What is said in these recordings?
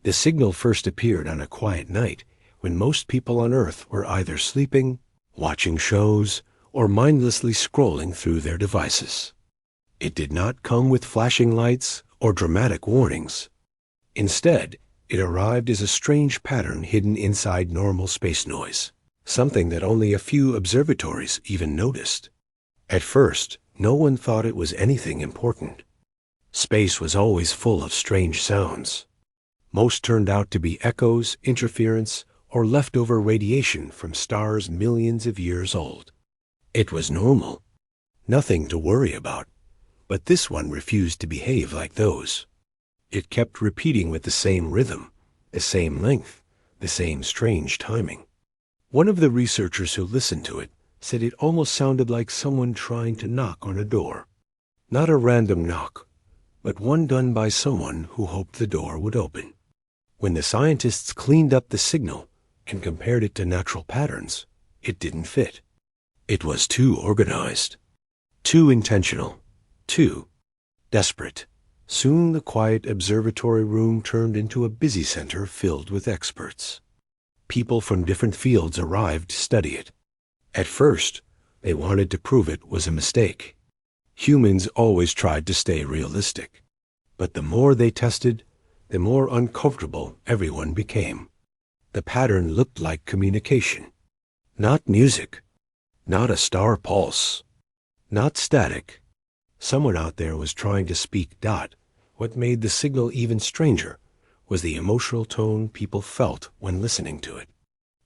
The signal first appeared on a quiet night when most people on Earth were either sleeping, watching shows, or mindlessly scrolling through their devices. It did not come with flashing lights or dramatic warnings. Instead, it arrived as a strange pattern hidden inside normal space noise, something that only a few observatories even noticed. At first, no one thought it was anything important. Space was always full of strange sounds. Most turned out to be echoes, interference, or leftover radiation from stars millions of years old. It was normal, nothing to worry about, but this one refused to behave like those. It kept repeating with the same rhythm, the same length, the same strange timing. One of the researchers who listened to it said it almost sounded like someone trying to knock on a door. Not a random knock, but one done by someone who hoped the door would open. When the scientists cleaned up the signal and compared it to natural patterns, it didn't fit. It was too organized, too intentional, too desperate. Soon the quiet observatory room turned into a busy center filled with experts. People from different fields arrived to study it. At first, they wanted to prove it was a mistake. Humans always tried to stay realistic. But the more they tested, the more uncomfortable everyone became. The pattern looked like communication. Not music. Not a star pulse. Not static. Someone out there was trying to speak. What made the signal even stranger was the emotional tone people felt when listening to it.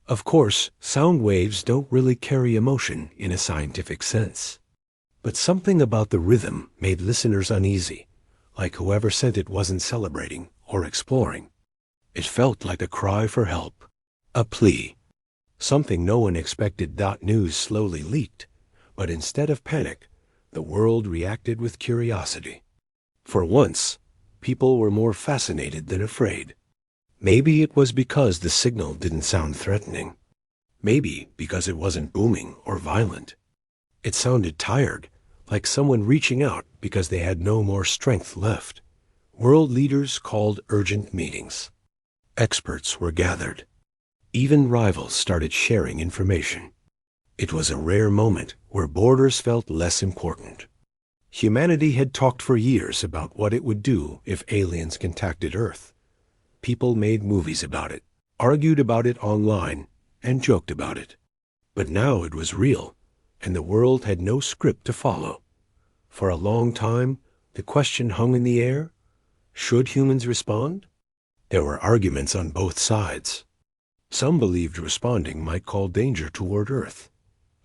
Of course, sound waves don't really carry emotion in a scientific sense. But something about the rhythm made listeners uneasy, like whoever sent it wasn't celebrating or exploring. It felt like a cry for help, a plea, something no one expected. News slowly leaked, but instead of panic, the world reacted with curiosity. For once, people were more fascinated than afraid. Maybe it was because the signal didn't sound threatening. Maybe because it wasn't booming or violent. It sounded tired, like someone reaching out because they had no more strength left. World leaders called urgent meetings. Experts were gathered. Even rivals started sharing information. It was a rare moment where borders felt less important. Humanity had talked for years about what it would do if aliens contacted Earth. People made movies about it, argued about it online, and joked about it. But now it was real, and the world had no script to follow. For a long time, the question hung in the air: should humans respond? There were arguments on both sides. Some believed responding might call danger toward Earth.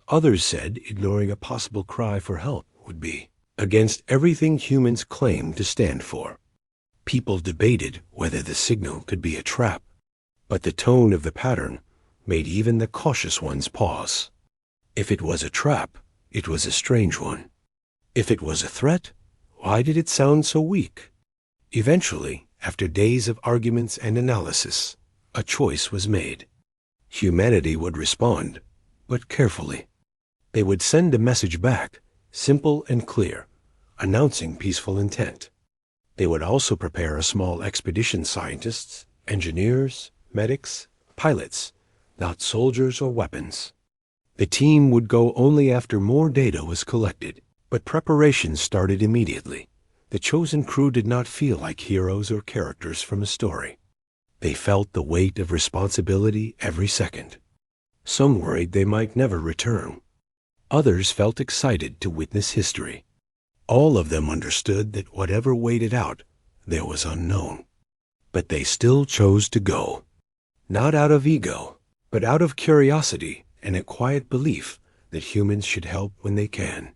Others said ignoring a possible cry for help would be against everything humans claimed to stand for. People debated whether the signal could be a trap, but the tone of the pattern made even the cautious ones pause. If it was a trap, it was a strange one. If it was a threat, why did it sound so weak? Eventually, after days of arguments and analysis, a choice was made. Humanity would respond, but carefully. They would send a message back, simple and clear, announcing peaceful intent. They would also prepare a small expedition: scientists, engineers, medics, pilots, not soldiers or weapons. The team would go only after more data was collected, but preparations started immediately. The chosen crew did not feel like heroes or characters from a story. They felt the weight of responsibility every second. Some worried they might never return. Others felt excited to witness history. All of them understood that whatever waited out, there was unknown. But they still chose to go. Not out of ego, but out of curiosity and a quiet belief that humans should help when they can.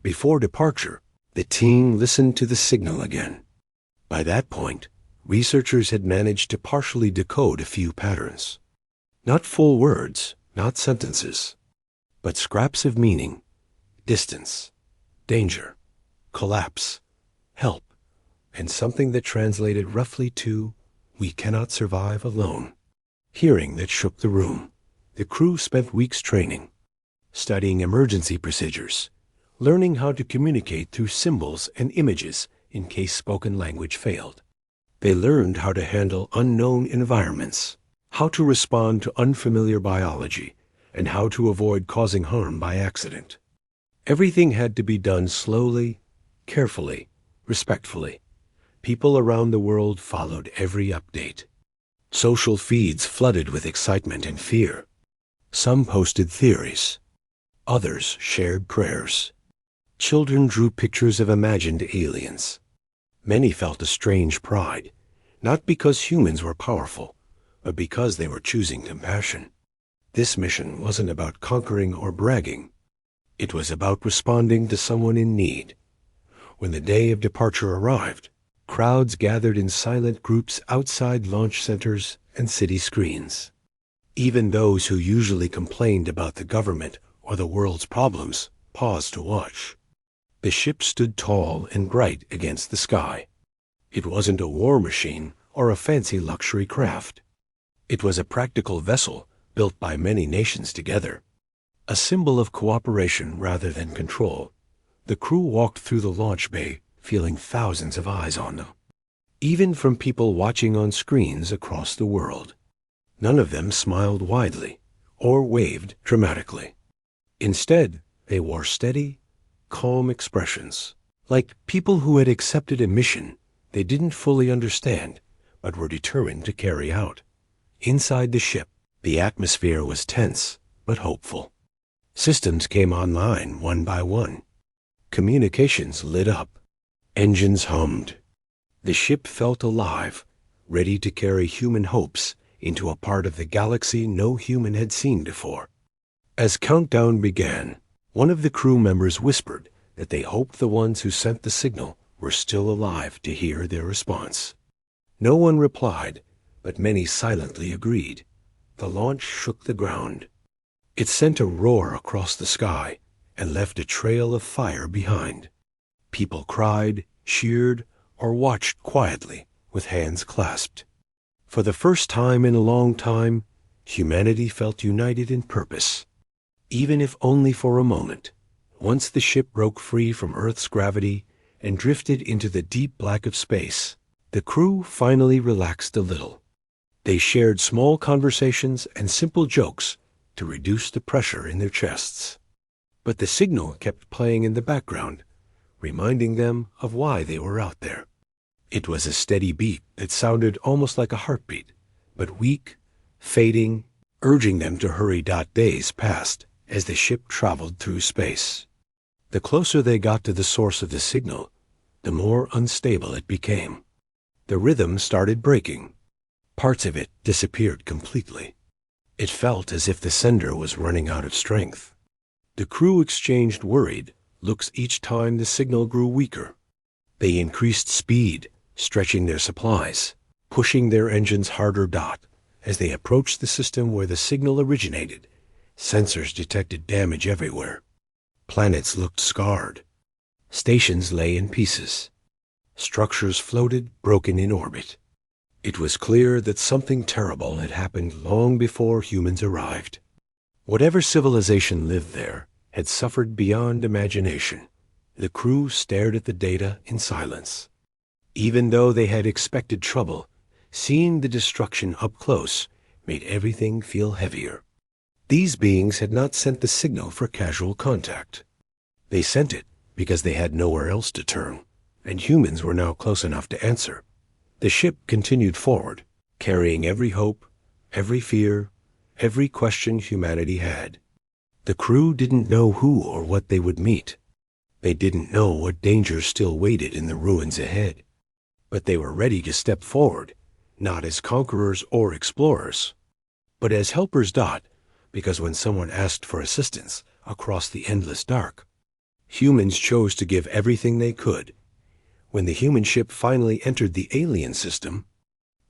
Before departure, the team listened to the signal again. By that point, researchers had managed to partially decode a few patterns. Not full words, not sentences, but scraps of meaning: distance, danger, collapse, help, and something that translated roughly to "we cannot survive alone." Hearing that shook the room. The crew spent weeks training, studying emergency procedures, learning how to communicate through symbols and images in case spoken language failed. They learned how to handle unknown environments, how to respond to unfamiliar biology, and how to avoid causing harm by accident. Everything had to be done slowly, carefully, respectfully. People around the world followed every update. Social feeds flooded with excitement and fear. Some posted theories. Others shared prayers. Children drew pictures of imagined aliens. Many felt a strange pride, not because humans were powerful, but because they were choosing compassion. This mission wasn't about conquering or bragging. It was about responding to someone in need. When the day of departure arrived, crowds gathered in silent groups outside launch centers and city screens. Even those who usually complained about the government or the world's problems paused to watch. The ship stood tall and bright against the sky. It wasn't a war machine or a fancy luxury craft. It was a practical vessel built by many nations together. A symbol of cooperation rather than control. The crew walked through the launch bay, feeling thousands of eyes on them, even from people watching on screens across the world. None of them smiled widely or waved dramatically. Instead, they wore steady, calm expressions, like people who had accepted a mission they didn't fully understand, but were determined to carry out. Inside the ship, the atmosphere was tense, but hopeful. Systems came online one by one. Communications lit up. Engines hummed. The ship felt alive, ready to carry human hopes into a part of the galaxy no human had seen before. As countdown began, one of the crew members whispered that they hoped the ones who sent the signal were still alive to hear their response. No one replied, but many silently agreed. The launch shook the ground. It sent a roar across the sky and left a trail of fire behind. People cried, cheered, or watched quietly with hands clasped. For the first time in a long time, humanity felt united in purpose. Even if only for a moment, once the ship broke free from Earth's gravity and drifted into the deep black of space, the crew finally relaxed a little. They shared small conversations and simple jokes to reduce the pressure in their chests. But the signal kept playing in the background, reminding them of why they were out there. It was a steady beat that sounded almost like a heartbeat, but weak, fading, urging them to hurry. Days passed as the ship traveled through space. The closer they got to the source of the signal, the more unstable it became. The rhythm started breaking. Parts of it disappeared completely. It felt as if the sender was running out of strength. The crew exchanged worried looks each time the signal grew weaker. They increased speed, stretching their supplies, pushing their engines harder. As they approached the system where the signal originated, sensors detected damage everywhere. Planets looked scarred. Stations lay in pieces. Structures floated, broken in orbit. It was clear that something terrible had happened long before humans arrived. Whatever civilization lived there had suffered beyond imagination. The crew stared at the data in silence. Even though they had expected trouble, seeing the destruction up close made everything feel heavier. These beings had not sent the signal for casual contact. They sent it because they had nowhere else to turn, and humans were now close enough to answer. The ship continued forward, carrying every hope, every fear, every question humanity had. The crew didn't know who or what they would meet. They didn't know what dangers still waited in the ruins ahead. But they were ready to step forward, not as conquerors or explorers, but as helpers. Because when someone asked for assistance across the endless dark, humans chose to give everything they could. When the human ship finally entered the alien system,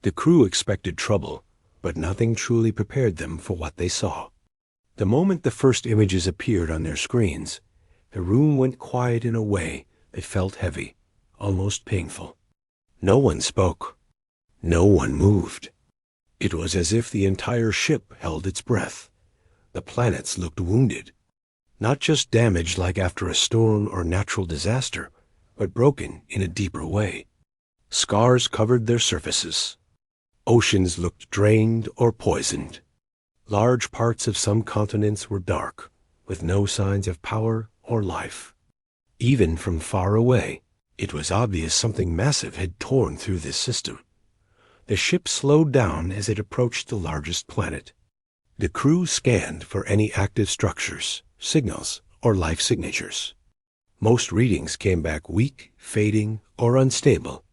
the crew expected trouble, but nothing truly prepared them for what they saw. The moment the first images appeared on their screens, the room went quiet in a way that felt heavy, almost painful. No one spoke. No one moved. It was as if the entire ship held its breath. The planets looked wounded, not just damaged like after a storm or natural disaster, but broken in a deeper way. Scars covered their surfaces. Oceans looked drained or poisoned. Large parts of some continents were dark, with no signs of power or life. Even from far away, it was obvious something massive had torn through this system. The ship slowed down as it approached the largest planet. The crew scanned for any active structures, signals, or life signatures. Most readings came back weak, fading, or unstable.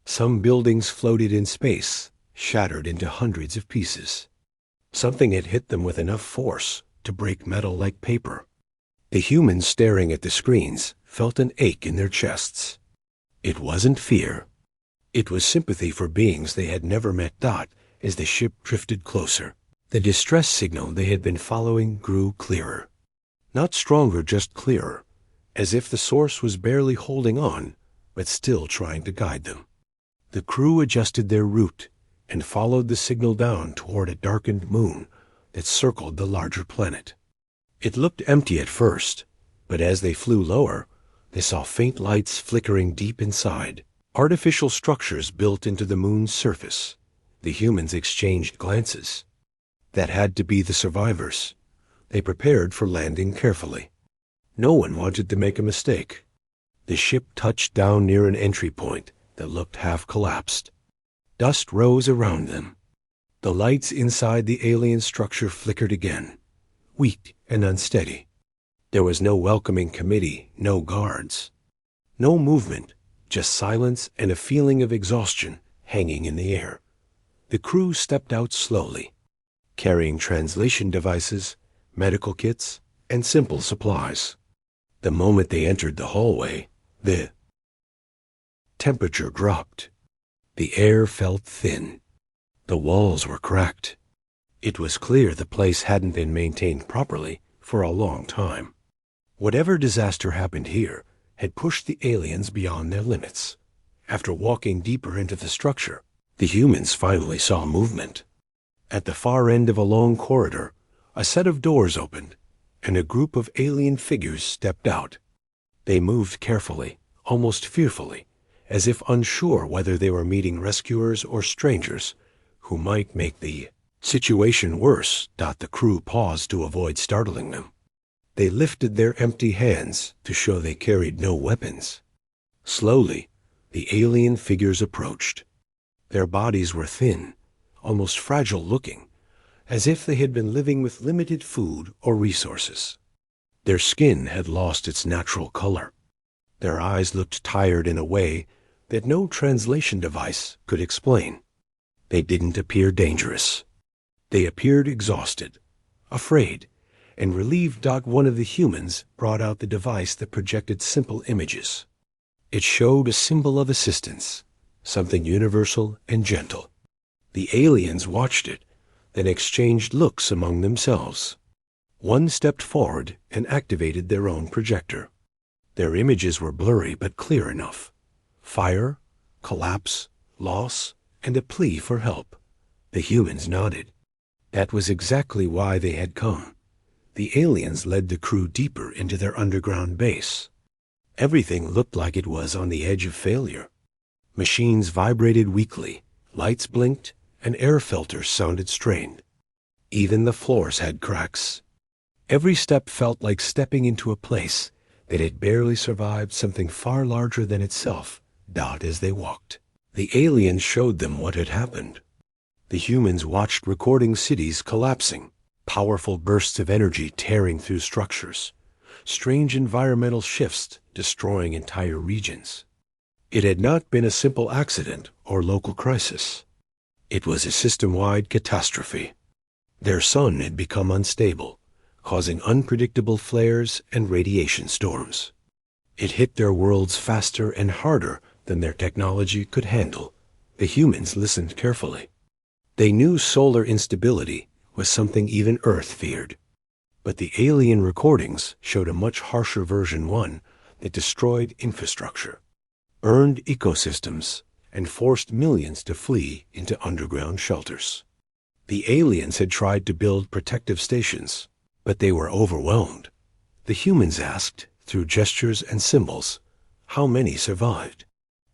Some buildings floated in space, shattered into hundreds of pieces. Something had hit them with enough force to break metal like paper. The humans staring at the screens felt an ache in their chests. It wasn't fear. It was sympathy for beings they had never met. As the ship drifted closer, the distress signal they had been following grew clearer. Not stronger, just clearer, as if the source was barely holding on, but still trying to guide them. The crew adjusted their route and followed the signal down toward a darkened moon that circled the larger planet. It looked empty at first, but as they flew lower, they saw faint lights flickering deep inside, artificial structures built into the moon's surface. The humans exchanged glances. That had to be the survivors. They prepared for landing carefully. No one wanted to make a mistake. The ship touched down near an entry point that looked half collapsed. Dust rose around them. The lights inside the alien structure flickered again, weak and unsteady. There was no welcoming committee, no guards. No movement, just silence and a feeling of exhaustion hanging in the air. The crew stepped out slowly, carrying translation devices, medical kits, and simple supplies. The moment they entered the hallway, the temperature dropped. The air felt thin. The walls were cracked. It was clear the place hadn't been maintained properly for a long time. Whatever disaster happened here had pushed the aliens beyond their limits. After walking deeper into the structure, the humans finally saw movement. At the far end of a long corridor, a set of doors opened, and a group of alien figures stepped out. They moved carefully, almost fearfully, as if unsure whether they were meeting rescuers or strangers who might make the situation worse. The crew paused to avoid startling them. They lifted their empty hands to show they carried no weapons. Slowly, the alien figures approached. Their bodies were thin, almost fragile-looking, as if they had been living with limited food or resources. Their skin had lost its natural color. Their eyes looked tired in a way that no translation device could explain. They didn't appear dangerous. They appeared exhausted, afraid, and relieved. One of the humans brought out the device that projected simple images. It showed a symbol of assistance, something universal and gentle. The aliens watched it, then exchanged looks among themselves. One stepped forward and activated their own projector. Their images were blurry but clear enough. Fire, collapse, loss, and a plea for help. The humans nodded. That was exactly why they had come. The aliens led the crew deeper into their underground base. Everything looked like it was on the edge of failure. Machines vibrated weakly, lights blinked, and air filters sounded strained. Even the floors had cracks. Every step felt like stepping into a place that had barely survived something far larger than itself. As they walked, the aliens showed them what had happened. The humans watched recording cities collapsing, powerful bursts of energy tearing through structures, strange environmental shifts destroying entire regions. It had not been a simple accident or local crisis. It was a system-wide catastrophe. Their sun had become unstable, causing unpredictable flares and radiation storms. It hit their worlds faster and harder than their technology could handle. The humans listened carefully. They knew solar instability was something even Earth feared. But the alien recordings showed a much harsher version, one that destroyed infrastructure, burned ecosystems, and forced millions to flee into underground shelters. The aliens had tried to build protective stations, but they were overwhelmed. The humans asked, through gestures and symbols, how many survived.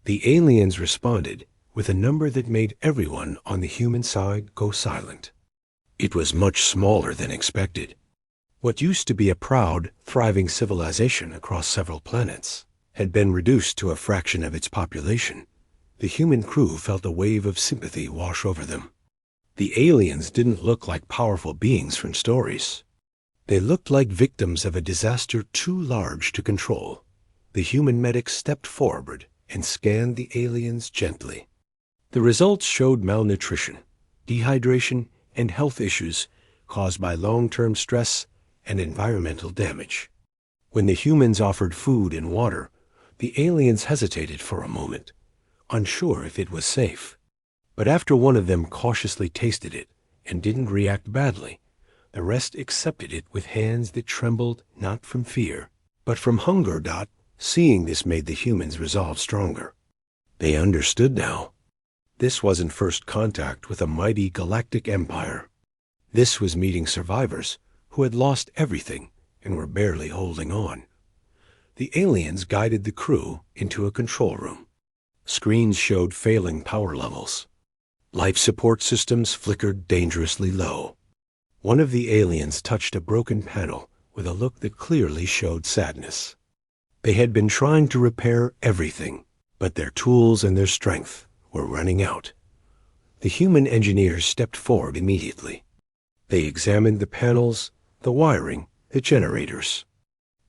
The aliens responded with a number that made everyone on the human side go silent. It was much smaller than expected. What used to be a proud, thriving civilization across several planets had been reduced to a fraction of its population. The human crew felt a wave of sympathy wash over them. The aliens didn't look like powerful beings from stories. They looked like victims of a disaster too large to control. The human medic stepped forward and scanned the aliens gently. The results showed malnutrition, dehydration, and health issues caused by long-term stress and environmental damage. When the humans offered food and water, the aliens hesitated for a moment, unsure if it was safe. But after one of them cautiously tasted it and didn't react badly, the rest accepted it with hands that trembled not from fear, but from hunger. Seeing this made the humans' resolve stronger. They understood now. This wasn't first contact with a mighty galactic empire. This was meeting survivors who had lost everything and were barely holding on. The aliens guided the crew into a control room. Screens showed failing power levels. Life support systems flickered dangerously low. One of the aliens touched a broken panel with a look that clearly showed sadness. They had been trying to repair everything, but their tools and their strength were running out. The human engineers stepped forward immediately. They examined the panels, the wiring, the generators.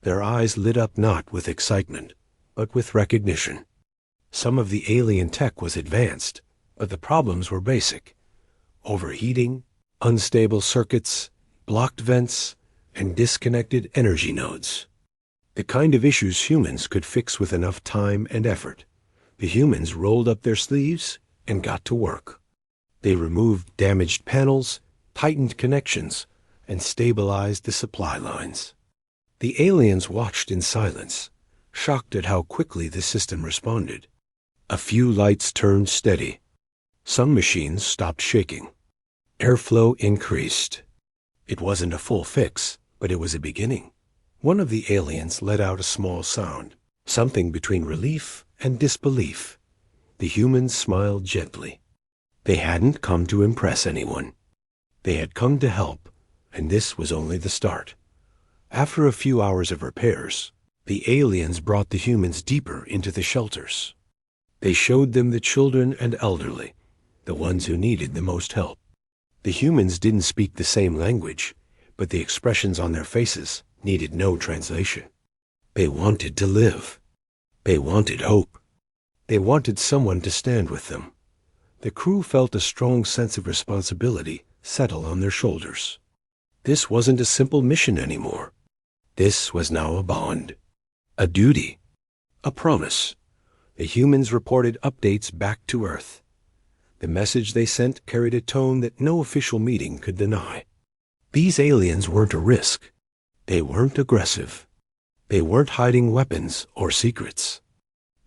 Their eyes lit up not with excitement, but with recognition. Some of the alien tech was advanced, but the problems were basic: overheating, unstable circuits, blocked vents, and disconnected energy nodes. The kind of issues humans could fix with enough time and effort. The humans rolled up their sleeves and got to work. They removed damaged panels, tightened connections, and stabilized the supply lines. The aliens watched in silence, shocked at how quickly the system responded. A few lights turned steady. Some machines stopped shaking. Airflow increased. It wasn't a full fix, but it was a beginning. One of the aliens let out a small sound, something between relief and disbelief. The humans smiled gently. They hadn't come to impress anyone. They had come to help, and this was only the start. After a few hours of repairs, the aliens brought the humans deeper into the shelters. They showed them the children and elderly, the ones who needed the most help. The humans didn't speak the same language, but the expressions on their faces needed no translation. They wanted to live. They wanted hope. They wanted someone to stand with them. The crew felt a strong sense of responsibility settle on their shoulders. This wasn't a simple mission anymore. This was now a bond, a duty, a promise. The humans reported updates back to Earth. The message they sent carried a tone that no official meeting could deny. These aliens weren't a risk. They weren't aggressive. They weren't hiding weapons or secrets.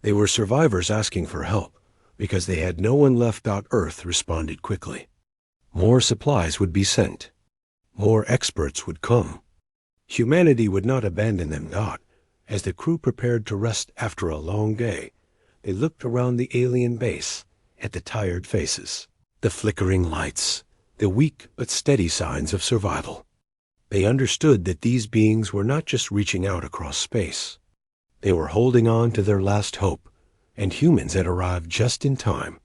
They were survivors asking for help because they had no one left. Earth responded quickly. More supplies would be sent. More experts would come. Humanity would not abandon them. As the crew prepared to rest after a long day, they looked around the alien base at the tired faces, the flickering lights, the weak but steady signs of survival. They understood that these beings were not just reaching out across space. They were holding on to their last hope, and humans had arrived just in time.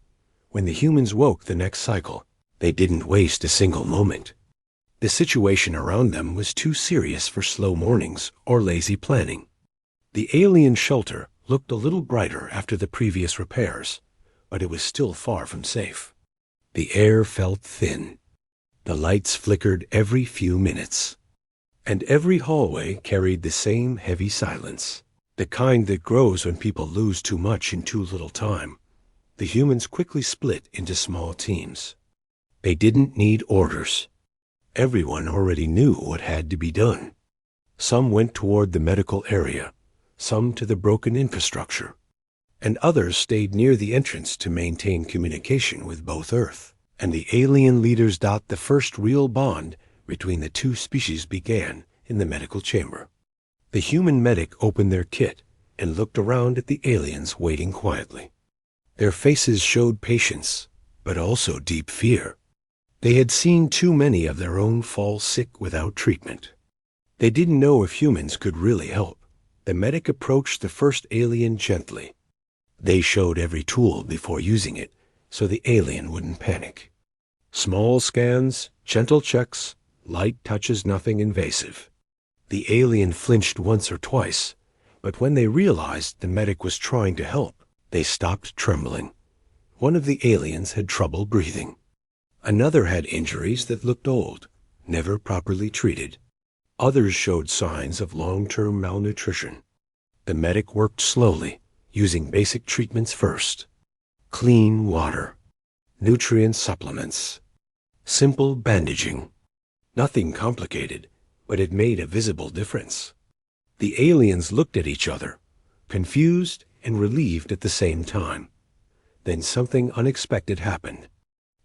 When the humans woke the next cycle, they didn't waste a single moment. The situation around them was too serious for slow mornings or lazy planning. The alien shelter looked a little brighter after the previous repairs, but it was still far from safe. The air felt thin. The lights flickered every few minutes. And every hallway carried the same heavy silence, the kind that grows when people lose too much in too little time. The humans quickly split into small teams. They didn't need orders. Everyone already knew what had to be done. Some went toward the medical area, some to the broken infrastructure, and others stayed near the entrance to maintain communication with both Earth and the alien leaders. The first real bond between the two species began in the medical chamber. The human medic opened their kit and looked around at the aliens waiting quietly. Their faces showed patience, but also deep fear. They had seen too many of their own fall sick without treatment. They didn't know if humans could really help. The medic approached the first alien gently. They showed every tool before using it, so the alien wouldn't panic. Small scans, gentle checks, light touches, nothing invasive. The alien flinched once or twice, but when they realized the medic was trying to help, they stopped trembling. One of the aliens had trouble breathing. Another had injuries that looked old, never properly treated. Others showed signs of long-term malnutrition. The medic worked slowly, using basic treatments first. Clean water, nutrient supplements, simple bandaging. Nothing complicated, but it made a visible difference. The aliens looked at each other, confused and relieved at the same time. Then something unexpected happened.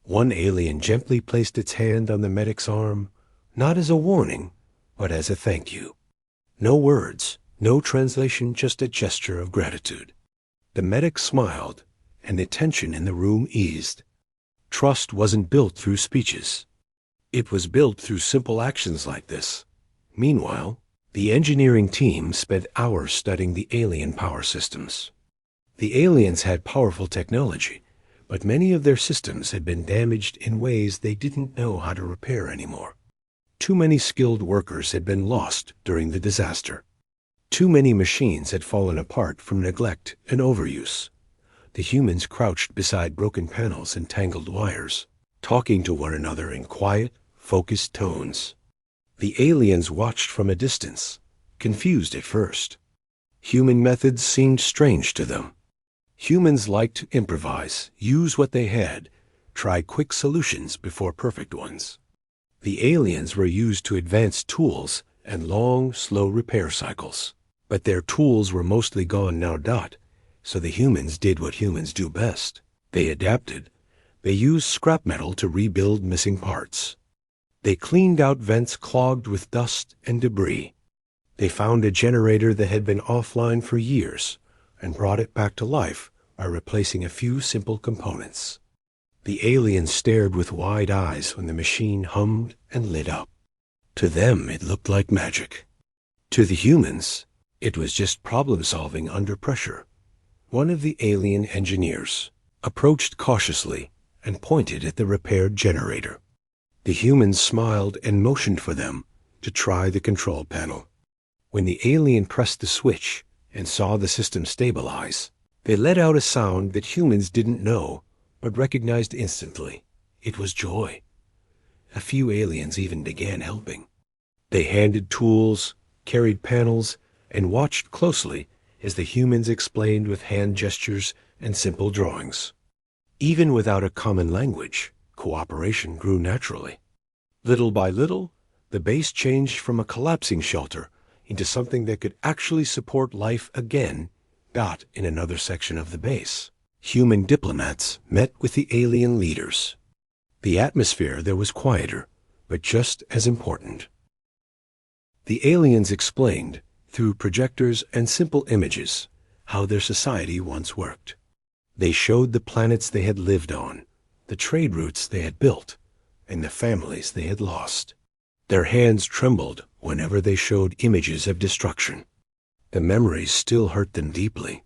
One alien gently placed its hand on the medic's arm, not as a warning, but as a thank you. No words, no translation, just a gesture of gratitude. The medic smiled, and the tension in the room eased. Trust wasn't built through speeches. It was built through simple actions like this. Meanwhile, the engineering team spent hours studying the alien power systems. The aliens had powerful technology, but many of their systems had been damaged in ways they didn't know how to repair anymore. Too many skilled workers had been lost during the disaster. Too many machines had fallen apart from neglect and overuse. The humans crouched beside broken panels and tangled wires, talking to one another in quiet, focused tones. The aliens watched from a distance, confused at first. Human methods seemed strange to them. Humans liked to improvise, use what they had, try quick solutions before perfect ones. The aliens were used to advanced tools and long, slow repair cycles. But their tools were mostly gone now. So the humans did what humans do best. They adapted. They used scrap metal to rebuild missing parts. They cleaned out vents clogged with dust and debris. They found a generator that had been offline for years and brought it back to life by replacing a few simple components. The aliens stared with wide eyes when the machine hummed and lit up. To them, it looked like magic. To the humans, it was just problem-solving under pressure. One of the alien engineers approached cautiously and pointed at the repaired generator. The humans smiled and motioned for them to try the control panel. When the alien pressed the switch and saw the system stabilize, they let out a sound that humans didn't know but recognized instantly. It was joy. A few aliens even began helping. They handed tools, carried panels, and watched closely as the humans explained with hand gestures and simple drawings. Even without a common language, cooperation grew naturally. Little by little, the base changed from a collapsing shelter into something that could actually support life again, in another section of the base. Human diplomats met with the alien leaders. The atmosphere there was quieter, but just as important. The aliens explained, through projectors and simple images, how their society once worked. They showed the planets they had lived on, the trade routes they had built, and the families they had lost. Their hands trembled whenever they showed images of destruction. The memories still hurt them deeply.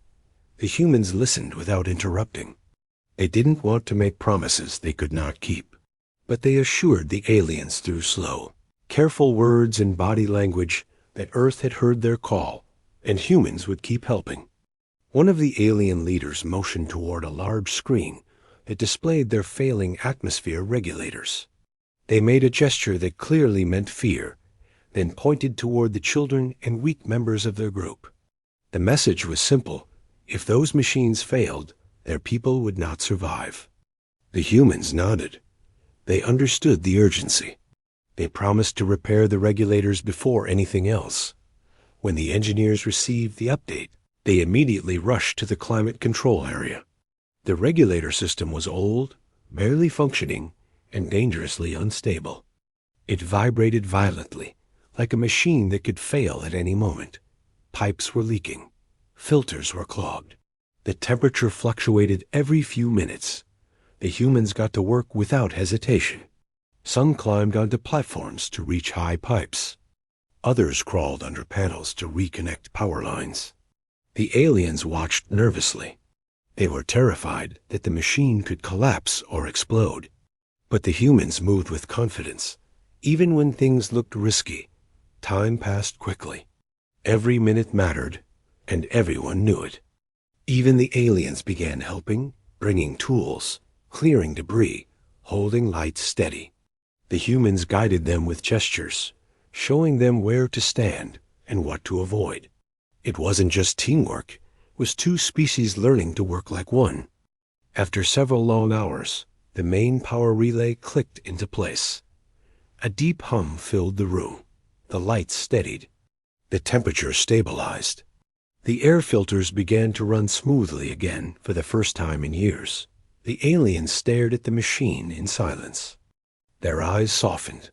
The humans listened without interrupting. They didn't want to make promises they could not keep, but they assured the aliens through slow, careful words and body language that Earth had heard their call, and humans would keep helping. One of the alien leaders motioned toward a large screen that displayed their failing atmosphere regulators. They made a gesture that clearly meant fear, then pointed toward the children and weak members of their group. The message was simple. If those machines failed, their people would not survive. The humans nodded. They understood the urgency. They promised to repair the regulators before anything else. When the engineers received the update, they immediately rushed to the climate control area. The regulator system was old, barely functioning, and dangerously unstable. It vibrated violently, like a machine that could fail at any moment. Pipes were leaking. Filters were clogged. The temperature fluctuated every few minutes. The humans got to work without hesitation. Some climbed onto platforms to reach high pipes. Others crawled under panels to reconnect power lines. The aliens watched nervously. They were terrified that the machine could collapse or explode. But the humans moved with confidence. Even when things looked risky, time passed quickly. Every minute mattered, and everyone knew it. Even the aliens began helping, bringing tools, clearing debris, holding lights steady. The humans guided them with gestures, showing them where to stand and what to avoid. It wasn't just teamwork, it was two species learning to work like one. After several long hours, the main power relay clicked into place. A deep hum filled the room. The lights steadied. The temperature stabilized. The air filters began to run smoothly again for the first time in years. The aliens stared at the machine in silence. Their eyes softened.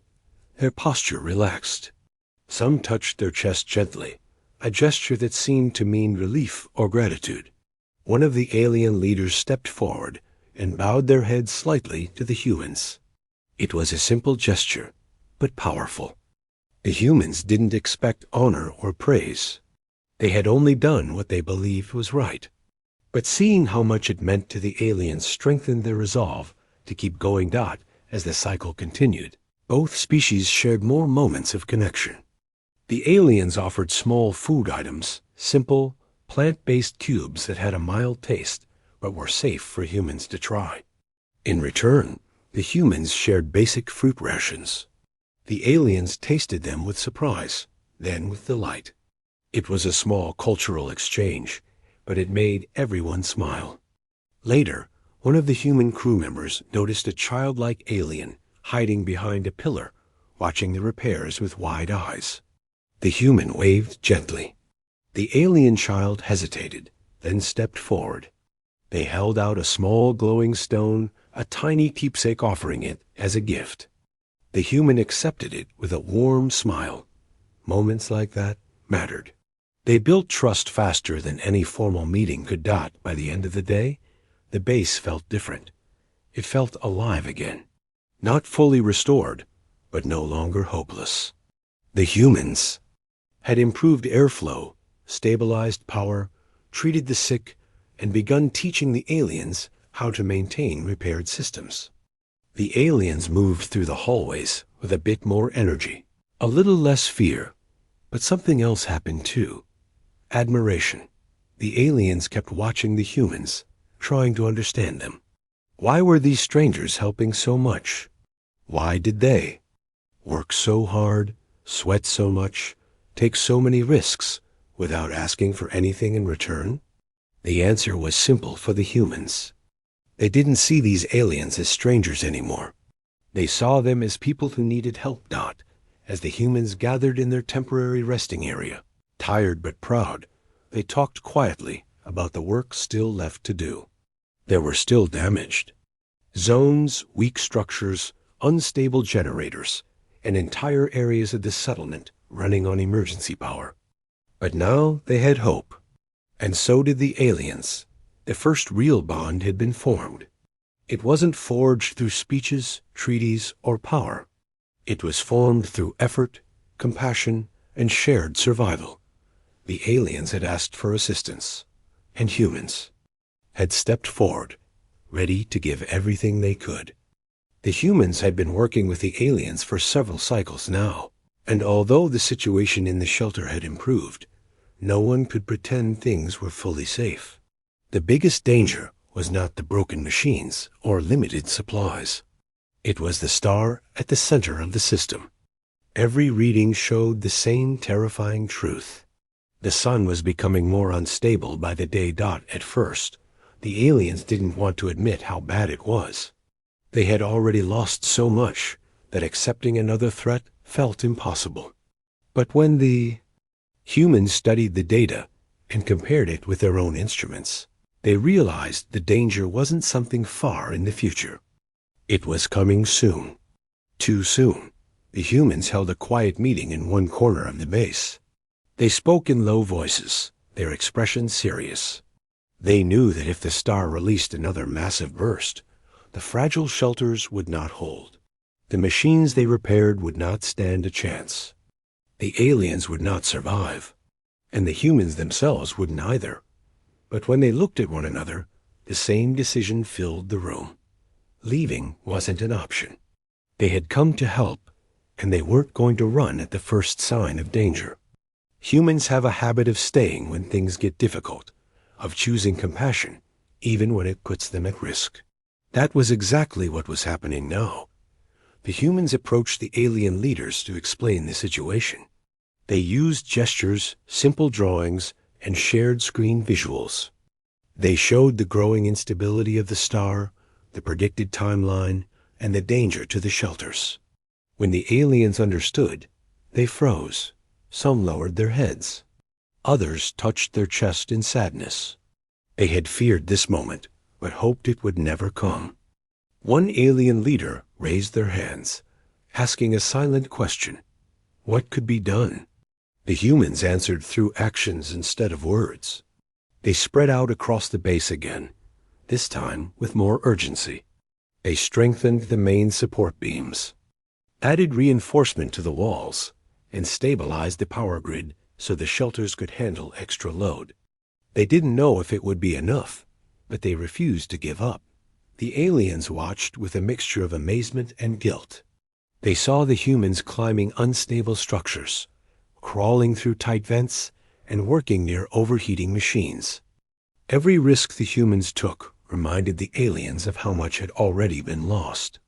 Their posture relaxed. Some touched their chest gently, a gesture that seemed to mean relief or gratitude. One of the alien leaders stepped forward and bowed their heads slightly to the humans. It was a simple gesture, but powerful. The humans didn't expect honor or praise. They had only done what they believed was right. But seeing how much it meant to the aliens strengthened their resolve to keep going. As the cycle continued, both species shared more moments of connection. The aliens offered small food items, simple, plant-based cubes that had a mild taste but were safe for humans to try. In return, the humans shared basic fruit rations. The aliens tasted them with surprise, then with delight. It was a small cultural exchange, but it made everyone smile. Later, one of the human crew members noticed a childlike alien hiding behind a pillar, watching the repairs with wide eyes. The human waved gently. The alien child hesitated, then stepped forward. They held out a small glowing stone, a tiny keepsake, offering it as a gift. The human accepted it with a warm smile. Moments like that mattered. They built trust faster than any formal meeting could. By the end of the day, the base felt different. It felt alive again. Not fully restored, but no longer hopeless. The humans had improved airflow, stabilized power, treated the sick, and begun teaching the aliens how to maintain repaired systems. The aliens moved through the hallways with a bit more energy, a little less fear, but something else happened too. Admiration. The aliens kept watching the humans, trying to understand them. Why were these strangers helping so much? Why did they work so hard, sweat so much, take so many risks without asking for anything in return? The answer was simple for the humans. They didn't see these aliens as strangers anymore. They saw them as people who needed help. As the humans gathered in their temporary resting area, tired but proud, they talked quietly about the work still left to do. There were still damaged zones, weak structures, unstable generators, and entire areas of the settlement running on emergency power. But now they had hope. And so did the aliens. The first real bond had been formed. It wasn't forged through speeches, treaties, or power. It was formed through effort, compassion, and shared survival. The aliens had asked for assistance, and humans had stepped forward, ready to give everything they could. The humans had been working with the aliens for several cycles now, and although the situation in the shelter had improved, no one could pretend things were fully safe. The biggest danger was not the broken machines or limited supplies. It was the star at the center of the system. Every reading showed the same terrifying truth. The sun was becoming more unstable by the day. At first, the aliens didn't want to admit how bad it was. They had already lost so much that accepting another threat felt impossible. But when the humans studied the data and compared it with their own instruments, they realized the danger wasn't something far in the future. It was coming soon. Too soon. The humans held a quiet meeting in one corner of the base. They spoke in low voices, their expressions serious. They knew that if the star released another massive burst, the fragile shelters would not hold. The machines they repaired would not stand a chance. The aliens would not survive, and the humans themselves wouldn't either. But when they looked at one another, the same decision filled the room. Leaving wasn't an option. They had come to help, and they weren't going to run at the first sign of danger. Humans have a habit of staying when things get difficult, of choosing compassion, even when it puts them at risk. That was exactly what was happening now. The humans approached the alien leaders to explain the situation. They used gestures, simple drawings, and shared screen visuals. They showed the growing instability of the star, the predicted timeline, and the danger to the shelters. When the aliens understood, they froze. Some lowered their heads. Others touched their chest in sadness. They had feared this moment, but hoped it would never come. One alien leader raised their hands, asking a silent question. What could be done? The humans answered through actions instead of words. They spread out across the base again, this time with more urgency. They strengthened the main support beams, added reinforcement to the walls, and stabilized the power grid so the shelters could handle extra load. They didn't know if it would be enough, but they refused to give up. The aliens watched with a mixture of amazement and guilt. They saw the humans climbing unstable structures, crawling through tight vents, and working near overheating machines. Every risk the humans took reminded the aliens of how much had already been lost.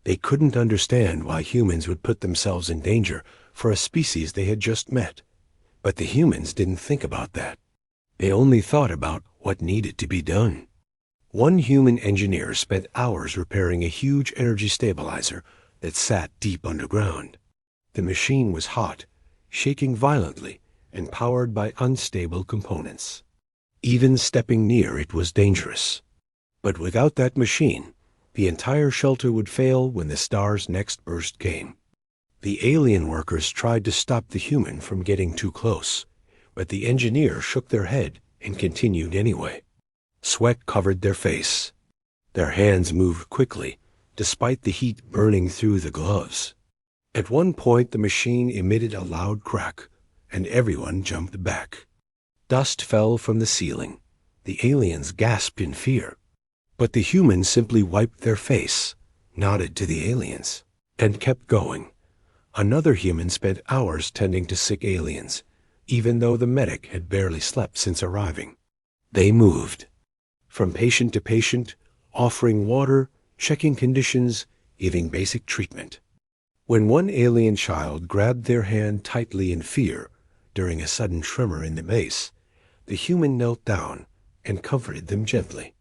They couldn't understand why humans would put themselves in danger for a species they had just met. But the humans didn't think about that. They only thought about what needed to be done. One human engineer spent hours repairing a huge energy stabilizer that sat deep underground. The machine was hot, shaking violently, and powered by unstable components. Even stepping near it was dangerous. But without that machine, the entire shelter would fail when the star's next burst came. The alien workers tried to stop the human from getting too close, but the engineer shook their head and continued anyway. Sweat covered their face. Their hands moved quickly, despite the heat burning through the gloves. At one point, the machine emitted a loud crack, and everyone jumped back. Dust fell from the ceiling. The aliens gasped in fear. But the humans simply wiped their face, nodded to the aliens, and kept going. Another human spent hours tending to sick aliens, even though the medic had barely slept since arriving. They moved, from patient to patient, offering water, checking conditions, giving basic treatment. When one alien child grabbed their hand tightly in fear during a sudden tremor in the base, the human knelt down and comforted them gently.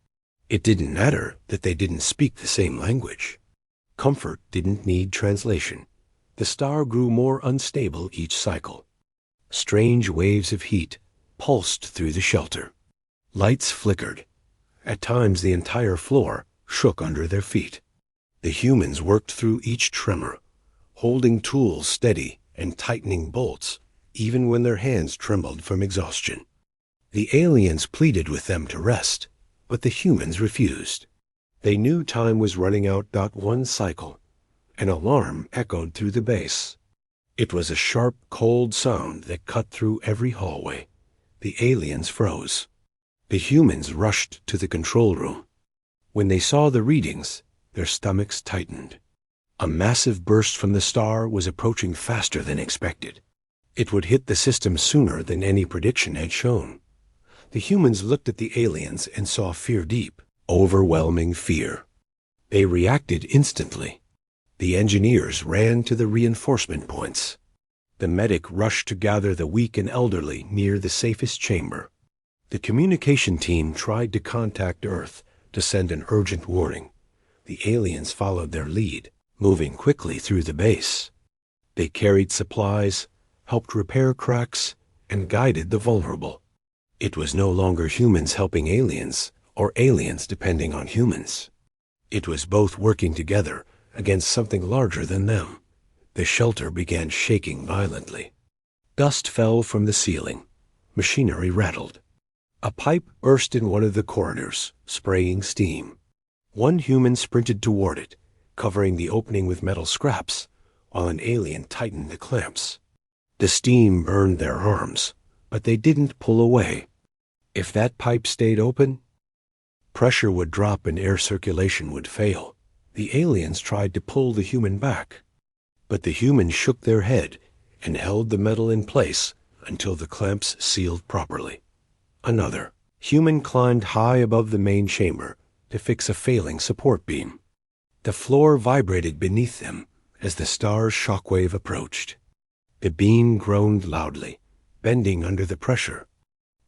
It didn't matter that they didn't speak the same language. Comfort didn't need translation. The star grew more unstable each cycle. Strange waves of heat pulsed through the shelter. Lights flickered. At times the entire floor shook under their feet. The humans worked through each tremor, holding tools steady and tightening bolts, even when their hands trembled from exhaustion. The aliens pleaded with them to rest, but the humans refused. They knew time was running out. One cycle. An alarm echoed through the base. It was a sharp, cold sound that cut through every hallway. The aliens froze. The humans rushed to the control room. When they saw the readings, their stomachs tightened. A massive burst from the star was approaching faster than expected. It would hit the system sooner than any prediction had shown. The humans looked at the aliens and saw fear deep, overwhelming fear. They reacted instantly. The engineers ran to the reinforcement points. The medic rushed to gather the weak and elderly near the safest chamber. The communication team tried to contact Earth to send an urgent warning. The aliens followed their lead, moving quickly through the base. They carried supplies, helped repair cracks, and guided the vulnerable. It was no longer humans helping aliens, or aliens depending on humans. It was both working together against something larger than them. The shelter began shaking violently. Dust fell from the ceiling. Machinery rattled. A pipe burst in one of the corridors, spraying steam. One human sprinted toward it, covering the opening with metal scraps, while an alien tightened the clamps. The steam burned their arms, but they didn't pull away. If that pipe stayed open, pressure would drop and air circulation would fail. The aliens tried to pull the human back, but the humans shook their head and held the metal in place until the clamps sealed properly. Another human climbed high above the main chamber to fix a failing support beam. The floor vibrated beneath them as the star's shockwave approached. The beam groaned loudly, bending under the pressure.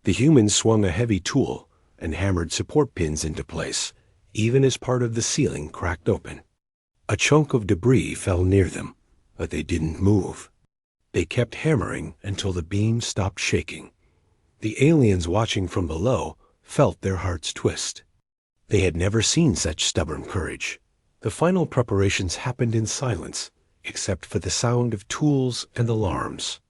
The humans swung a heavy tool and hammered support pins into place, even as part of the ceiling cracked open. A chunk of debris fell near them, but they didn't move. They kept hammering until the beam stopped shaking. The aliens watching from below felt their hearts twist. They had never seen such stubborn courage. The final preparations happened in silence, except for the sound of tools and alarms.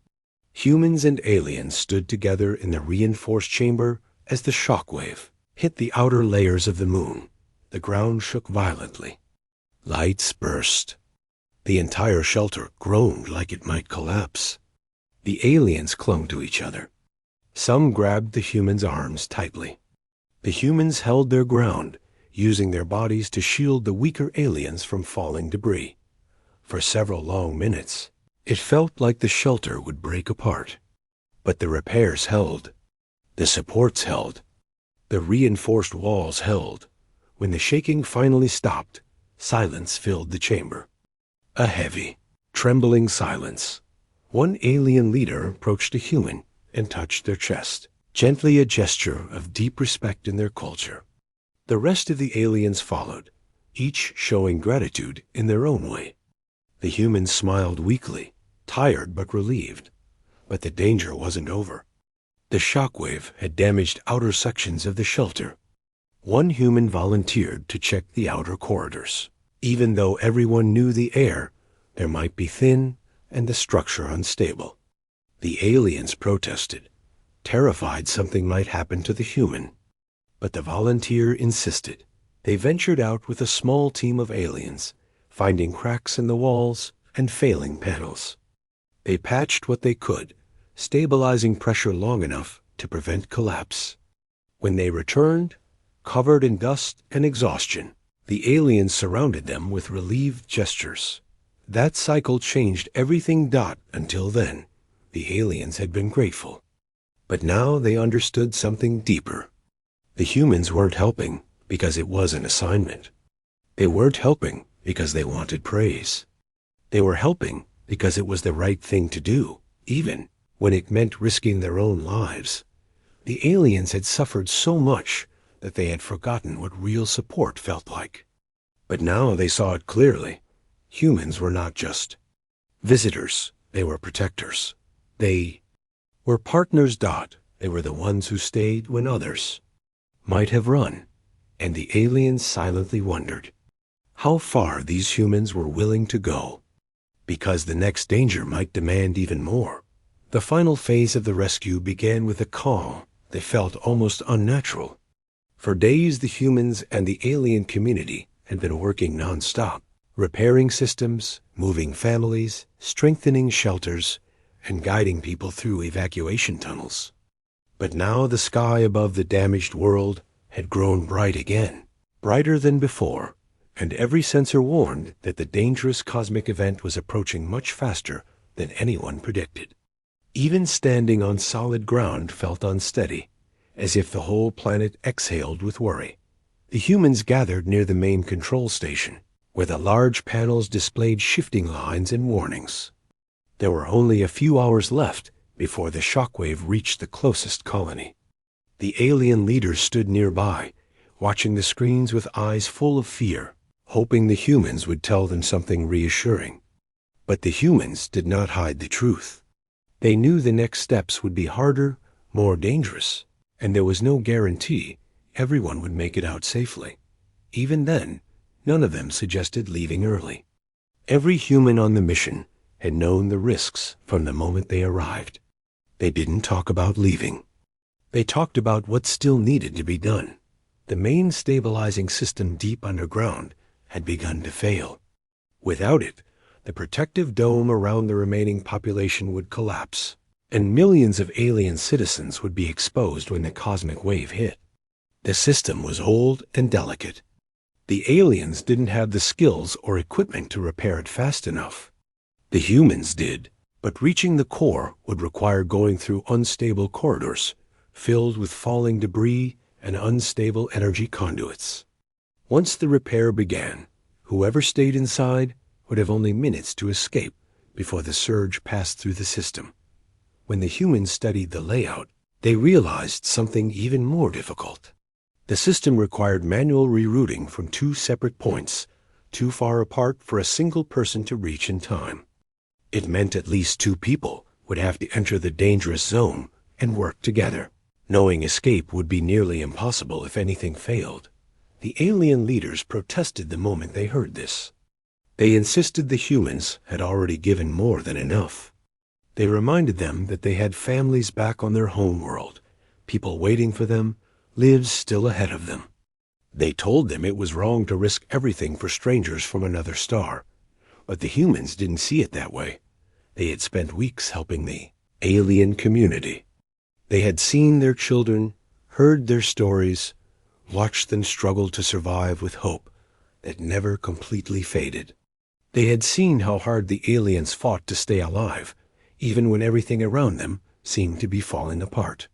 Humans and aliens stood together in the reinforced chamber as the shockwave hit the outer layers of the moon. The ground shook violently. Lights burst. The entire shelter groaned like it might collapse. The aliens clung to each other. Some grabbed the humans' arms tightly. The humans held their ground, using their bodies to shield the weaker aliens from falling debris. For several long minutes, it felt like the shelter would break apart. But the repairs held. The supports held. The reinforced walls held. When the shaking finally stopped, silence filled the chamber. A heavy, trembling silence. One alien leader approached a human and touched their chest, gently, a gesture of deep respect in their culture. The rest of the aliens followed, each showing gratitude in their own way. The humans smiled weakly, tired but relieved. But the danger wasn't over. The shockwave had damaged outer sections of the shelter. One human volunteered to check the outer corridors. Even though everyone knew the air, there might be thin and the structure unstable. The aliens protested, terrified something might happen to the human. But the volunteer insisted. They ventured out with a small team of aliens, finding cracks in the walls and failing panels. They patched what they could, stabilizing pressure long enough to prevent collapse. When they returned, covered in dust and exhaustion, the aliens surrounded them with relieved gestures. That cycle changed everything. Until then, the aliens had been grateful. But now they understood something deeper. The humans weren't helping because it was an assignment. They weren't helping because they wanted praise. They were helping because it was the right thing to do, even when it meant risking their own lives. The aliens had suffered so much that they had forgotten what real support felt like. But now they saw it clearly. Humans were not just visitors, they were protectors. They were partners. They were the ones who stayed when others might have run. And the aliens silently wondered how far these humans were willing to go, because the next danger might demand even more. The final phase of the rescue began with a calm that felt almost unnatural. For days, the humans and the alien community had been working nonstop, repairing systems, moving families, strengthening shelters, and guiding people through evacuation tunnels. But now the sky above the damaged world had grown bright again, brighter than before, and every sensor warned that the dangerous cosmic event was approaching much faster than anyone predicted. Even standing on solid ground felt unsteady, as if the whole planet exhaled with worry. The humans gathered near the main control station, where the large panels displayed shifting lines and warnings. There were only a few hours left before the shockwave reached the closest colony. The alien leaders stood nearby, watching the screens with eyes full of fear, hoping the humans would tell them something reassuring. But the humans did not hide the truth. They knew the next steps would be harder, more dangerous, and there was no guarantee everyone would make it out safely. Even then, none of them suggested leaving early. Every human on the mission had known the risks from the moment they arrived. They didn't talk about leaving. They talked about what still needed to be done. The main stabilizing system deep underground had begun to fail. Without it, the protective dome around the remaining population would collapse, and millions of alien citizens would be exposed when the cosmic wave hit. The system was old and delicate. The aliens didn't have the skills or equipment to repair it fast enough. The humans did, but reaching the core would require going through unstable corridors, filled with falling debris and unstable energy conduits. Once the repair began, whoever stayed inside would have only minutes to escape before the surge passed through the system. When the humans studied the layout, they realized something even more difficult. The system required manual rerouting from two separate points, too far apart for a single person to reach in time. It meant at least two people would have to enter the dangerous zone and work together. Knowing escape would be nearly impossible if anything failed. The alien leaders protested the moment they heard this. They insisted the humans had already given more than enough. They reminded them that they had families back on their home world, people waiting for them, lives still ahead of them. They told them it was wrong to risk everything for strangers from another star, but the humans didn't see it that way. They had spent weeks helping the alien community. They had seen their children, heard their stories, watched them struggle to survive with hope that never completely faded. They had seen how hard the aliens fought to stay alive, even when everything around them seemed to be falling apart.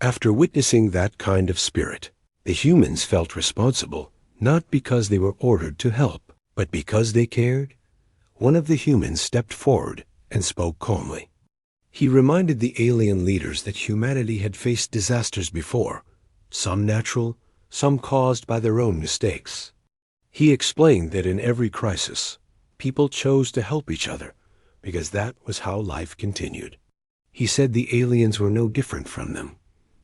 After witnessing that kind of spirit, the humans felt responsible, not because they were ordered to help, but because they cared. One of the humans stepped forward and spoke calmly. He reminded the alien leaders that humanity had faced disasters before, some natural, some caused by their own mistakes. He explained that in every crisis, people chose to help each other because that was how life continued. He said the aliens were no different from them,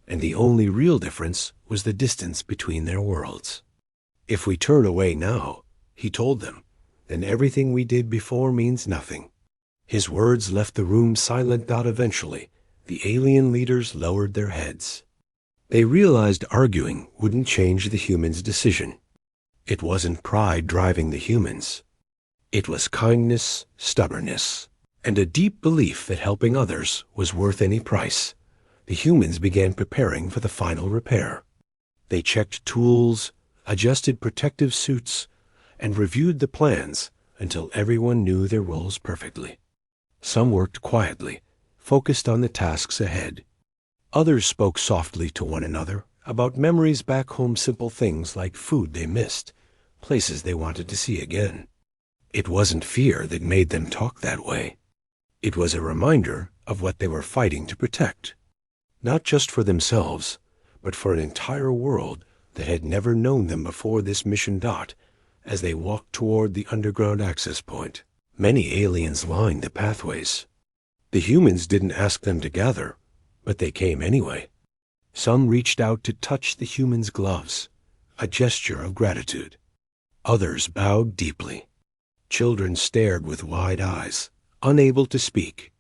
and the only real difference was the distance between their worlds. If we turn away now, he told them, then everything we did before means nothing. His words left the room silent. Eventually, the alien leaders lowered their heads. They realized arguing wouldn't change the humans' decision. It wasn't pride driving the humans. It was kindness, stubbornness, and a deep belief that helping others was worth any price. The humans began preparing for the final repair. They checked tools, adjusted protective suits, and reviewed the plans until everyone knew their roles perfectly. Some worked quietly, focused on the tasks ahead. Others spoke softly to one another about memories back home, simple things like food they missed, places they wanted to see again. It wasn't fear that made them talk that way. It was a reminder of what they were fighting to protect, not just for themselves, but for an entire world that had never known them before this mission. As they walked toward the underground access point, many aliens lined the pathways. The humans didn't ask them to gather, but they came anyway. Some reached out to touch the humans' gloves, a gesture of gratitude. Others bowed deeply. Children stared with wide eyes, unable to speak.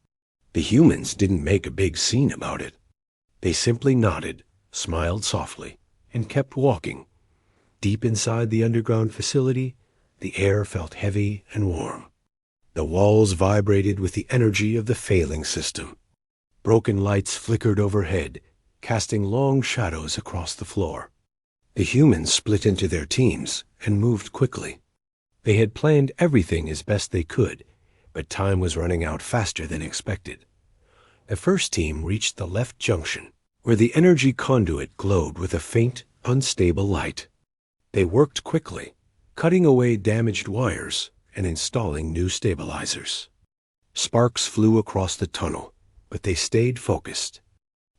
The humans didn't make a big scene about it. They simply nodded, smiled softly, and kept walking. Deep inside the underground facility, the air felt heavy and warm. The walls vibrated with the energy of the failing system. Broken lights flickered overhead, casting long shadows across the floor. The humans split into their teams and moved quickly. They had planned everything as best they could, but time was running out faster than expected. The first team reached the left junction, where the energy conduit glowed with a faint, unstable light. They worked quickly, cutting away damaged wires and installing new stabilizers. Sparks flew across the tunnel, but they stayed focused.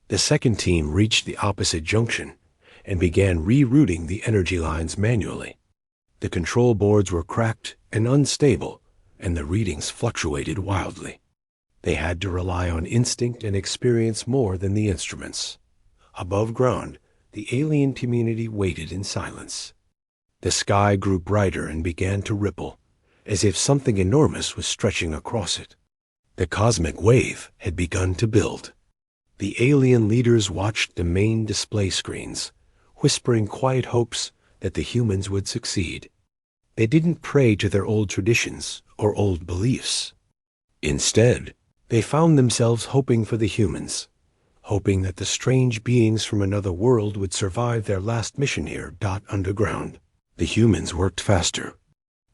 The second team reached the opposite junction and began rerouting the energy lines manually. The control boards were cracked and unstable, and the readings fluctuated wildly. They had to rely on instinct and experience more than the instruments. Above ground, the alien community waited in silence. The sky grew brighter and began to ripple, as if something enormous was stretching across it. The cosmic wave had begun to build. The alien leaders watched the main display screens, whispering quiet hopes that the humans would succeed. They didn't pray to their old traditions or old beliefs. Instead, they found themselves hoping for the humans, hoping that the strange beings from another world would survive their last mission here. Underground. The humans worked faster.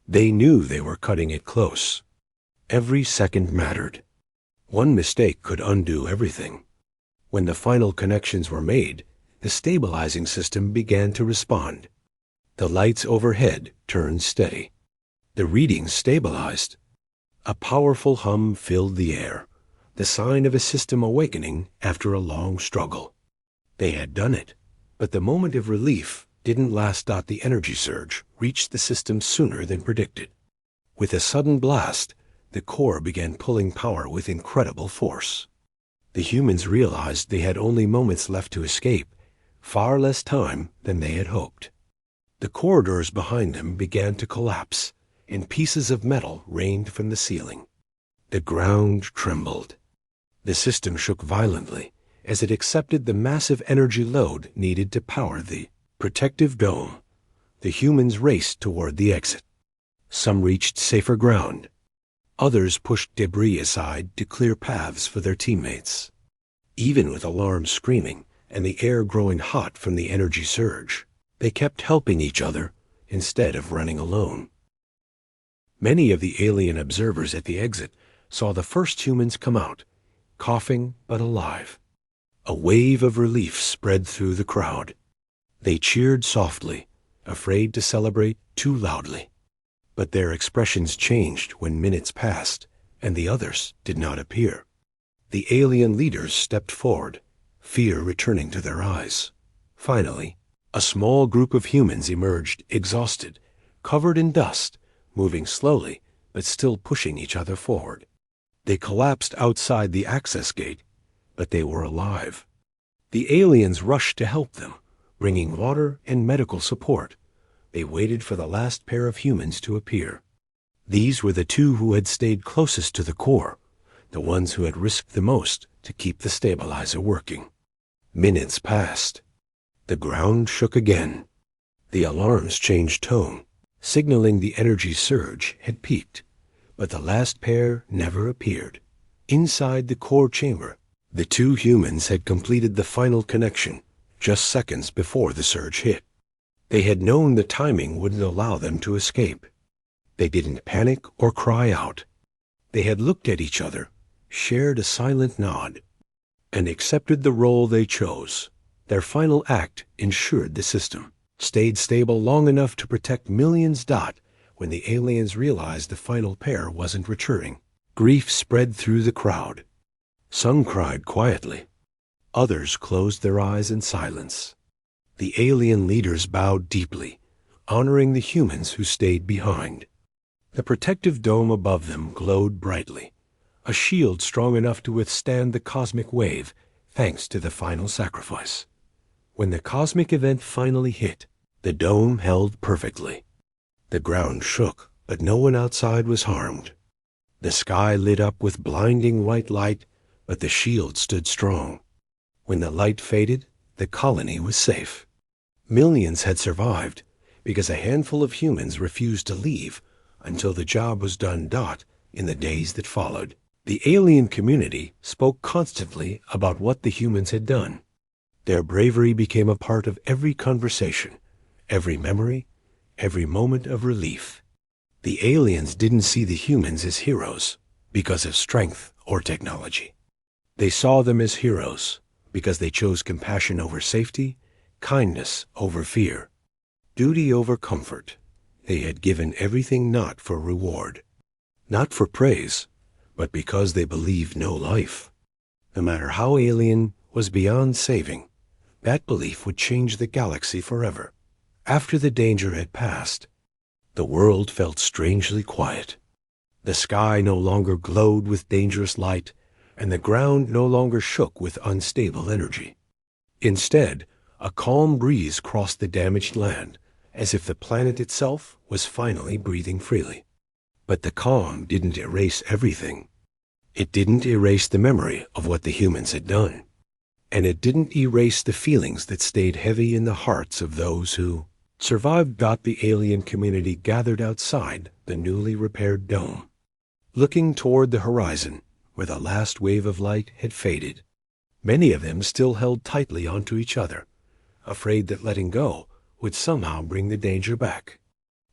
They knew they were cutting it close. Every second mattered. One mistake could undo everything. When the final connections were made, the stabilizing system began to respond. The lights overhead turned steady. The readings stabilized. A powerful hum filled the air, the sign of a system awakening after a long struggle. They had done it, but the moment of relief didn't last. The energy surge reached the system sooner than predicted. With a sudden blast, the core began pulling power with incredible force. The humans realized they had only moments left to escape, far less time than they had hoped. The corridors behind them began to collapse, and pieces of metal rained from the ceiling. The ground trembled. The system shook violently as it accepted the massive energy load needed to power the protective dome. The humans raced toward the exit. Some reached safer ground. Others pushed debris aside to clear paths for their teammates. Even with alarms screaming and the air growing hot from the energy surge, they kept helping each other instead of running alone. Many of the alien observers at the exit saw the first humans come out, coughing but alive. A wave of relief spread through the crowd. They cheered softly, afraid to celebrate too loudly. But their expressions changed when minutes passed and the others did not appear. The alien leaders stepped forward, fear returning to their eyes. Finally, a small group of humans emerged, exhausted, covered in dust, moving slowly but still pushing each other forward. They collapsed outside the access gate, but they were alive. The aliens rushed to help them, bringing water and medical support. They waited for the last pair of humans to appear. These were the two who had stayed closest to the core, the ones who had risked the most to keep the stabilizer working. Minutes passed. The ground shook again. The alarms changed tone, signaling the energy surge had peaked, but the last pair never appeared. Inside the core chamber, the two humans had completed the final connection just seconds before the surge hit. They had known the timing wouldn't allow them to escape. They didn't panic or cry out. They had looked at each other, shared a silent nod, and accepted the role they chose. Their final act ensured the system stayed stable long enough to protect millions. When the aliens realized the final pair wasn't returning, grief spread through the crowd. Some cried quietly. Others closed their eyes in silence. The alien leaders bowed deeply, honoring the humans who stayed behind. The protective dome above them glowed brightly, a shield strong enough to withstand the cosmic wave, thanks to the final sacrifice. When the cosmic event finally hit, the dome held perfectly. The ground shook, but no one outside was harmed. The sky lit up with blinding white light, but the shield stood strong. When the light faded, the colony was safe. Millions had survived because a handful of humans refused to leave until the job was done. In the days that followed, the alien community spoke constantly about what the humans had done. Their bravery became a part of every conversation, every memory, every moment of relief. The aliens didn't see the humans as heroes because of strength or technology. They saw them as heroes because they chose compassion over safety, kindness over fear, duty over comfort. They had given everything not for reward, not for praise, but because they believed no life, no matter how alien, was beyond saving. That belief would change the galaxy forever. After the danger had passed, the world felt strangely quiet. The sky no longer glowed with dangerous light, and the ground no longer shook with unstable energy. Instead, a calm breeze crossed the damaged land, as if the planet itself was finally breathing freely. But the calm didn't erase everything. It didn't erase the memory of what the humans had done. And it didn't erase the feelings that stayed heavy in the hearts of those who survived. The alien community gathered outside the newly repaired dome, looking toward the horizon where the last wave of light had faded. Many of them still held tightly onto each other, afraid that letting go would somehow bring the danger back.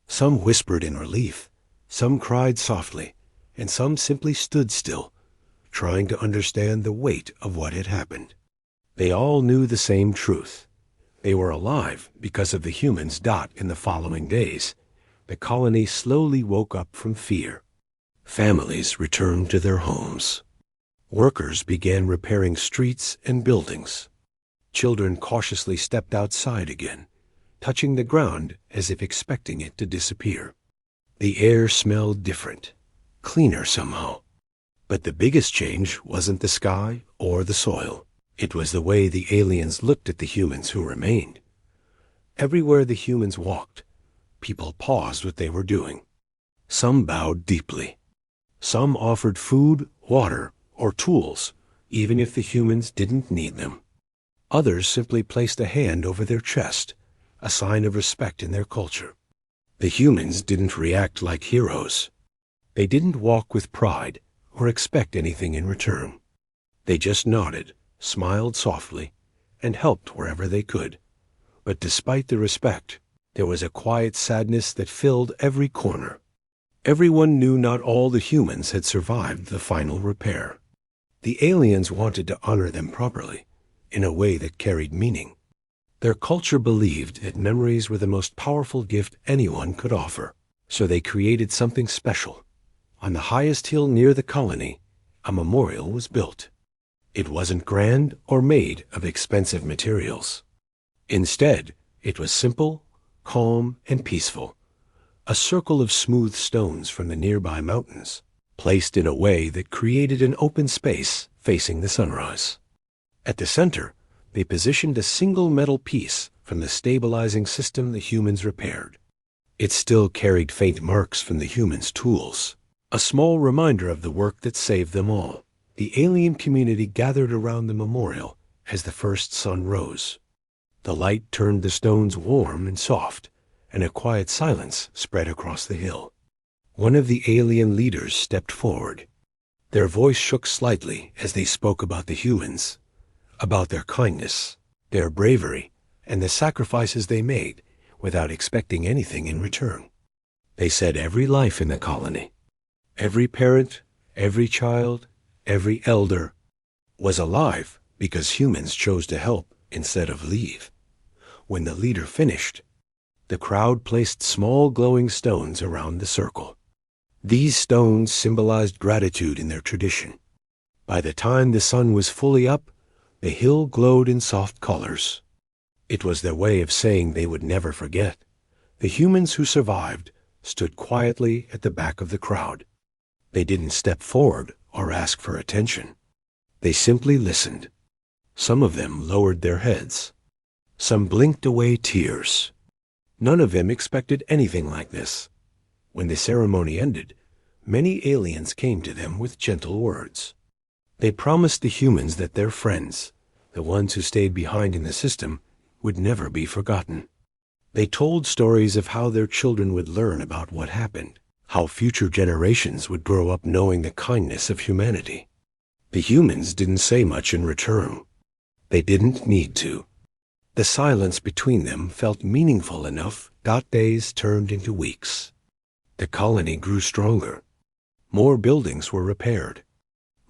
Some whispered in relief, some cried softly, and some simply stood still, trying to understand the weight of what had happened. They all knew the same truth. They were alive because of the humans. In the following days, the colony slowly woke up from fear. Families returned to their homes. Workers began repairing streets and buildings. Children cautiously stepped outside again, touching the ground as if expecting it to disappear. The air smelled different, cleaner somehow. But the biggest change wasn't the sky or the soil. It was the way the aliens looked at the humans who remained. Everywhere the humans walked, people paused what they were doing. Some bowed deeply. Some offered food, water, or tools, even if the humans didn't need them. Others simply placed a hand over their chest, a sign of respect in their culture. The humans didn't react like heroes. They didn't walk with pride or expect anything in return. They just nodded, smiled softly, and helped wherever they could. But despite the respect, there was a quiet sadness that filled every corner. Everyone knew not all the humans had survived the final repair. The aliens wanted to honor them properly, in a way that carried meaning. Their culture believed that memories were the most powerful gift anyone could offer, so they created something special. On the highest hill near the colony, a memorial was built. It wasn't grand or made of expensive materials. Instead, it was simple, calm, and peaceful. A circle of smooth stones from the nearby mountains, placed in a way that created an open space facing the sunrise. At the center, they positioned a single metal piece from the stabilizing system the humans repaired. It still carried faint marks from the humans' tools, a small reminder of the work that saved them all. The alien community gathered around the memorial as the first sun rose. The light turned the stones warm and soft, and a quiet silence spread across the hill. One of the alien leaders stepped forward. Their voice shook slightly as they spoke about the humans, about their kindness, their bravery, and the sacrifices they made without expecting anything in return. They said every life in the colony, every parent, every child, every elder, was alive because humans chose to help instead of leave. When the leader finished, the crowd placed small glowing stones around the circle. These stones symbolized gratitude in their tradition. By the time the sun was fully up, the hill glowed in soft colors. It was their way of saying they would never forget. The humans who survived stood quietly at the back of the crowd. They didn't step forward or ask for attention. They simply listened. Some of them lowered their heads. Some blinked away tears. None of them expected anything like this. When the ceremony ended, many aliens came to them with gentle words. They promised the humans that their friends, the ones who stayed behind in the system, would never be forgotten. They told stories of how their children would learn about what happened, how future generations would grow up knowing the kindness of humanity. The humans didn't say much in return. They didn't need to. The silence between them felt meaningful enough. Days turned into weeks. The colony grew stronger. More buildings were repaired.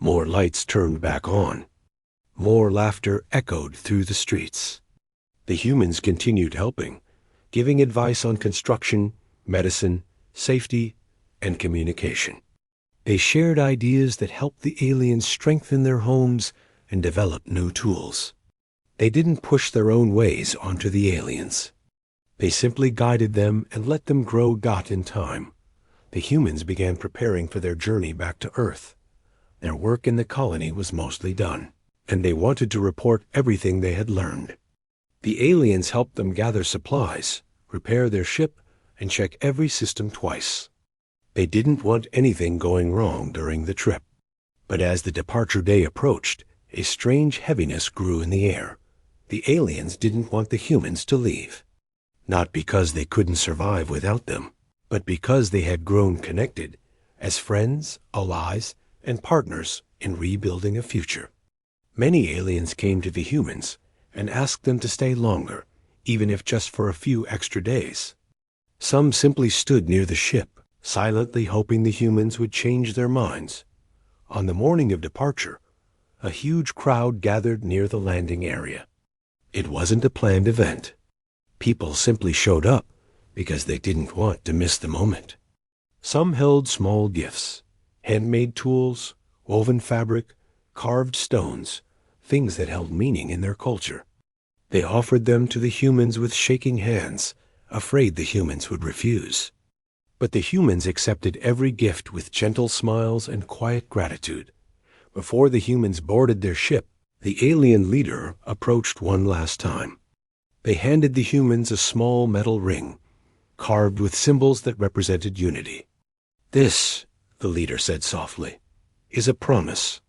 More lights turned back on. More laughter echoed through the streets. The humans continued helping, giving advice on construction, medicine, safety, and communication. They shared ideas that helped the aliens strengthen their homes and develop new tools. They didn't push their own ways onto the aliens. They simply guided them and let them grow. In time, the humans began preparing for their journey back to Earth. Their work in the colony was mostly done, and they wanted to report everything they had learned. The aliens helped them gather supplies, repair their ship, and check every system twice. They didn't want anything going wrong during the trip. But as the departure day approached, a strange heaviness grew in the air. The aliens didn't want the humans to leave. Not because they couldn't survive without them, but because they had grown connected as friends, allies, and partners in rebuilding a future. Many aliens came to the humans and asked them to stay longer, even if just for a few extra days. Some simply stood near the ship, silently hoping the humans would change their minds. On the morning of departure, a huge crowd gathered near the landing area. It wasn't a planned event. People simply showed up because they didn't want to miss the moment. Some held small gifts, handmade tools, woven fabric, carved stones, things that held meaning in their culture. They offered them to the humans with shaking hands, afraid the humans would refuse. But the humans accepted every gift with gentle smiles and quiet gratitude. Before the humans boarded their ship, the alien leader approached one last time. They handed the humans a small metal ring, carved with symbols that represented unity. "This," the leader said softly, "is a promise.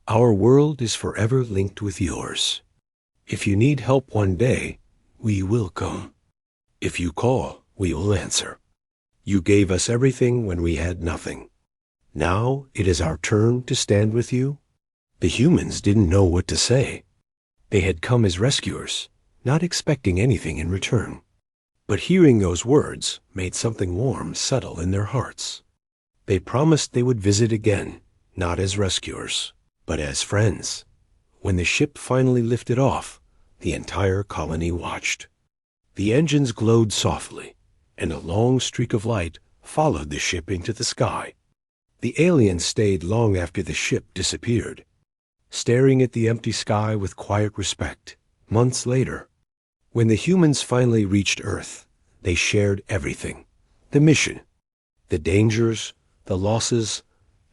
Our world is forever linked with yours. If you need help one day, we will come. If you call, we will answer. You gave us everything when we had nothing. Now it is our turn to stand with you." The humans didn't know what to say. They had come as rescuers, not expecting anything in return. But hearing those words made something warm settle in their hearts. They promised they would visit again, not as rescuers, but as friends. When the ship finally lifted off, the entire colony watched. The engines glowed softly, and a long streak of light followed the ship into the sky. The aliens stayed long after the ship disappeared, staring at the empty sky with quiet respect. Months later, when the humans finally reached Earth, they shared everything: the mission, the dangers, the losses,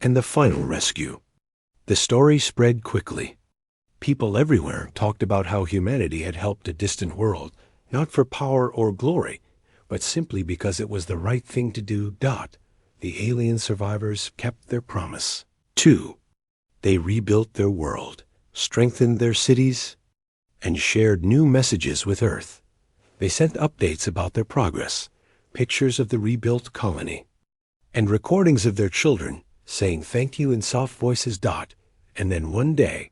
and the final rescue. The story spread quickly. People everywhere talked about how humanity had helped a distant world, not for power or glory, but simply because it was the right thing to do. The alien survivors kept their promise. 2. They rebuilt their world, strengthened their cities, and shared new messages with Earth. They sent updates about their progress, pictures of the rebuilt colony, and recordings of their children saying thank you in soft voices. And then one day,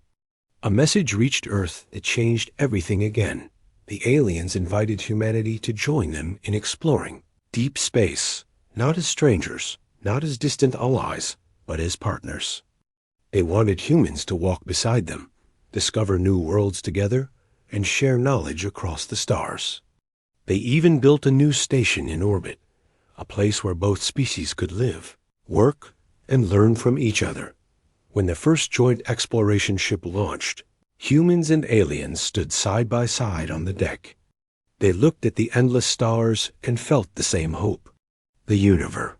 a message reached Earth that changed everything again. The aliens invited humanity to join them in exploring deep space, not as strangers, not as distant allies, but as partners. They wanted humans to walk beside them, discover new worlds together, and share knowledge across the stars. They even built a new station in orbit, a place where both species could live, work, and learn from each other. When the first joint exploration ship launched, humans and aliens stood side by side on the deck. They looked at the endless stars and felt the same hope. The universe